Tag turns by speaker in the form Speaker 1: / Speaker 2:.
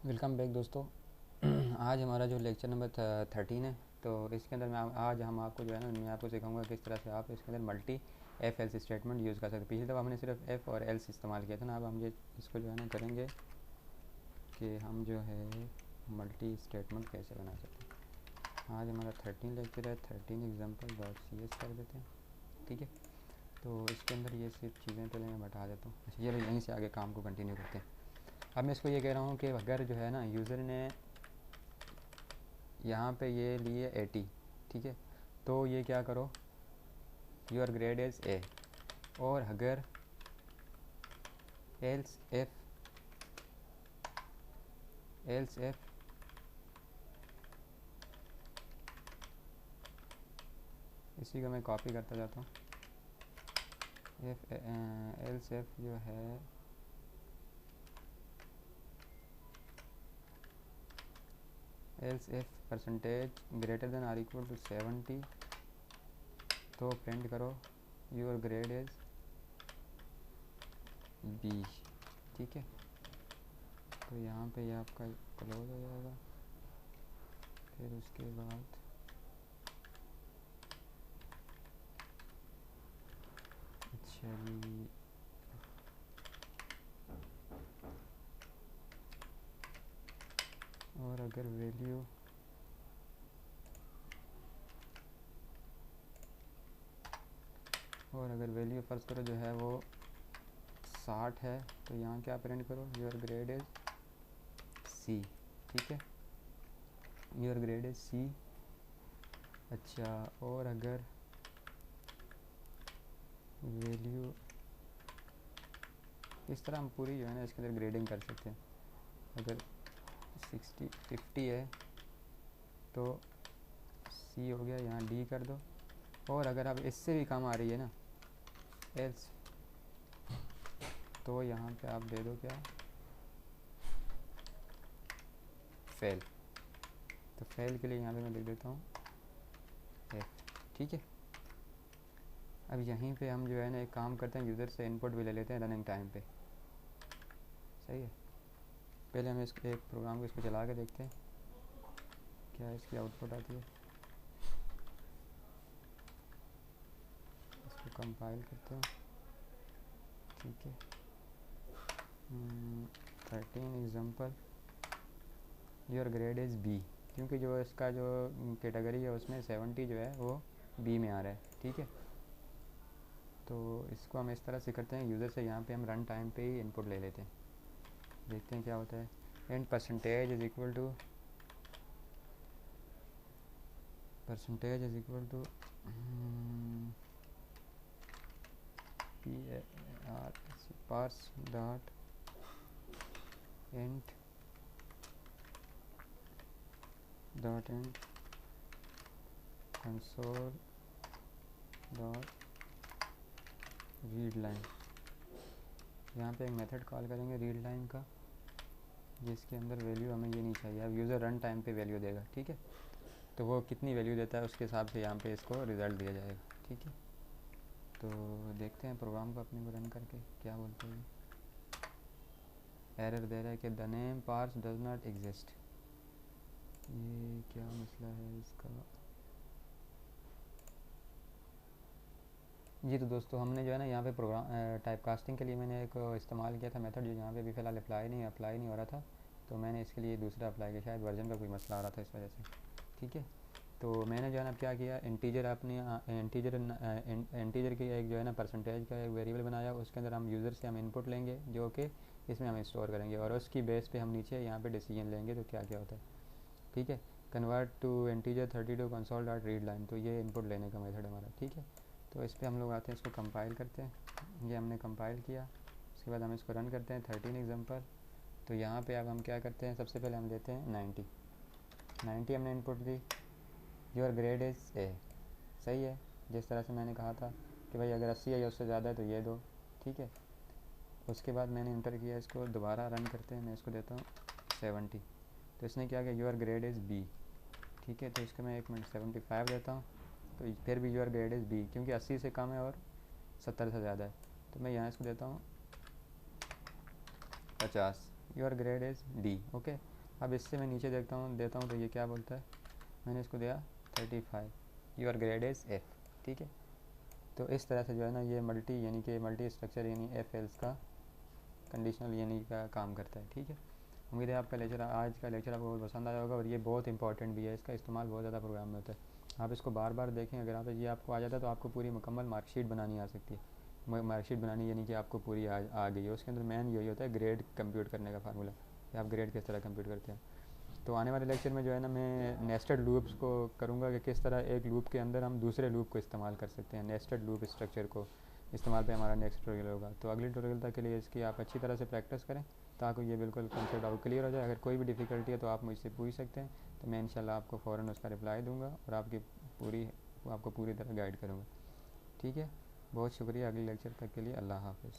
Speaker 1: Welcome back दोस्तों। आज हमारा जो लेक्चर नंबर 13 है। तो इसके अंदर आज हम आपको जो है ना मैं आपको सिखाऊंगा किस तरह से आप इसके अंदर multi F else statement use कर सकते हैं। पिछली दफ़ा हमने सिर्फ एफ और एल्स इस्तेमाल किया था ना। अब हम ये इसको जो है ना करेंगे कि हम जो है मल्टी स्टेटमेंट कैसे बना सकते हैं। आज हमारा 13 लेक्चर है। 13 एग्जाम्पल डॉट सी एस कर देते हैं। ठीक है, तो इसके अंदर ये सिर्फ चीज़ें पहले मैं बता देता हूँ। अच्छा, ये यहीं से आगे काम को कंटिन्यू करते हैं। अब मैं इसको ये कह रहा हूँ कि अगर जो है ना यूज़र ने यहाँ पे ये लिए 80, ठीक है, तो ये क्या करो, योर ग्रेड इज़ ए। और अगर एल्स एफ इसी को मैं कॉपी करता जाता हूँ। एल्स एफ जो है else if percentage greater than or equal to 70, तो प्रिंट करो योर ग्रेड इज़ बी। ठीक है, तो यहाँ पे ये आपका क्लोज हो जाएगा। फिर उसके बाद अच्छा जी, और अगर वैल्यू फ़र्ज़ करो जो है वो 60 है, तो यहाँ क्या प्रिंट करो, योर ग्रेड इज़ सी। ठीक है, योर ग्रेड इज़ सी। अच्छा, और अगर वैल्यू इस तरह हम पूरी जो है ना इसके अंदर ग्रेडिंग कर सकते हैं। अगर 50 है तो सी हो गया, यहाँ डी कर दो। और अगर अब इससे भी कम आ रही है ना एल्स, तो यहाँ पे आप दे दो क्या, फेल। तो फेल के लिए यहाँ पे मैं लिख देता हूँ एफ। ठीक है, अब यहीं पे हम जो है ना एक काम करते हैं, यूज़र से इनपुट भी ले लेते हैं रनिंग टाइम पे। सही है, पहले हम इस एक प्रोग्राम को इसको चला के देखते हैं क्या इसकी आउटपुट आती है। इसको कंपाइल करते हैं। ठीक है, 13 example, your grade is B, क्योंकि जो इसका जो कैटेगरी है उसमें 70 जो है वो बी में आ रहा है। ठीक है, तो इसको हम इस तरह से करते हैं, यूज़र से यहाँ पे हम रन टाइम पे ही इनपुट ले लेते हैं, देखते हैं क्या होता है। And percentage is equal to P R parse dot and console dot read line. यहाँ पे एक मेथड कॉल करेंगे रीड लाइन का, जिसके अंदर वैल्यू हमें ये नहीं चाहिए। अब यूज़र रन टाइम पे वैल्यू देगा। ठीक है, तो वो कितनी वैल्यू देता है उसके हिसाब से यहाँ पे इसको रिज़ल्ट दिया जाएगा। ठीक है, तो देखते हैं प्रोग्राम को अपने को रन करके क्या बोलते हैं। एरर दे रहा है कि the name parse does not exist. ये क्या मसला है इसका। जी, तो दोस्तों हमने जो है ना यहाँ पे प्रोग्राम टाइप कास्टिंग के लिए मैंने एक इस्तेमाल किया था मेथड, जो यहाँ पे भी फ़िलहाल अप्लाई नहीं हो रहा था। तो मैंने इसके लिए दूसरा अप्लाई किया, शायद वर्जन का कोई मसला आ रहा था इस वजह से। ठीक है, तो मैंने जो है ना क्या किया, इंटीजर की एक जो है ना परसेंटेज का एक वेरिएबल बनाया। उसके अंदर हम यूज़र से हम इनपुट लेंगे जो कि इसमें हम स्टोर करेंगे, और उसकी बेस पे हम नीचे यहाँ पे डिसीजन लेंगे तो क्या क्या होता है। ठीक है, convert to integer 32 console dot read line, तो ये इनपुट लेने का मेथड हमारा। ठीक है, तो इस पर हम लोग आते हैं, इसको कंपाइल करते हैं। ये हमने कंपाइल किया, उसके बाद हम इसको रन करते हैं 13 एग्जाम्पल। तो यहाँ पे अब हम क्या करते हैं, सबसे पहले हम देते हैं 90 हमने input the. Your grade is a, सही है, जिस तरह से मैंने कहा था कि भाई अगर 80 है या उससे ज़्यादा है तो ये दो। ठीक है, उसके बाद मैंने इंटर किया, इसको दोबारा रन करते हैं। मैं इसको देता हूँ 70, तो इसने क्या किया, योर ग्रेड इज़ बी। ठीक है, तो इसको मैं 1 मिनट 75 देता हूँ, तो फिर भी योर ग्रेड इज़ बी, क्योंकि 80 से कम है और 70 से ज़्यादा है। तो मैं यहाँ इसको देता हूँ 50, your grade is D. Okay, अब इससे मैं नीचे देता हूँ तो ये क्या बोलता है, मैंने इसको दिया 35, योर ग्रेड इज़ एफ। ठीक है, तो इस तरह से जो है ना ये मल्टी स्ट्रक्चर यानी एफ एल्स का कंडीशनल यानी का काम करता है। ठीक है, उम्मीद है आपका लेक्चर, आज का लेक्चर आपको बहुत पसंद आया होगा, और ये बहुत इंपॉर्टेंट भी है, इसका इस्तेमाल बहुत ज़्यादा प्रोग्राम में होता है। आप इसको बार बार देखें, अगर आप ये आपको आ जाता है तो आपको पूरी मुकम्मल मार्कशीट बनानी आ सकती है। मार्कशीट बनानी यानी कि आपको पूरी आ गई है। उसके अंदर मेन यही होता है ग्रेड कंप्यूट करने का फार्मूला, कि आप ग्रेड किस तरह कंप्यूट करते हैं। तो आने वाले लेक्चर में जो है ना मैं नेस्टेड लूप्स को करूँगा कि किस तरह एक लूप के अंदर हम दूसरे लूप को इस्तेमाल कर सकते हैं। नेस्टेड लूप स्ट्रक्चर को इस्तेमाल पे हमारा नेक्स्ट ट्यूटोरियल होगा। तो अगले ट्यूटोरियल तक के लिए इसकी आप अच्छी तरह से प्रैक्टिस करें ताकि ये बिल्कुल कंसेप्ट आपको क्लियर हो जाए। अगर कोई भी डिफ़िकल्टी है तो आप मुझसे पूछ सकते हैं, तो मैं इंशाल्लाह आपको फ़ौरन उसका रिप्लाई दूँगा और आपको पूरी तरह गाइड करूँगा। ठीक है, बहुत शुक्रिया। अगले लेक्चर तक के लिए अल्लाह हाफ़िज़।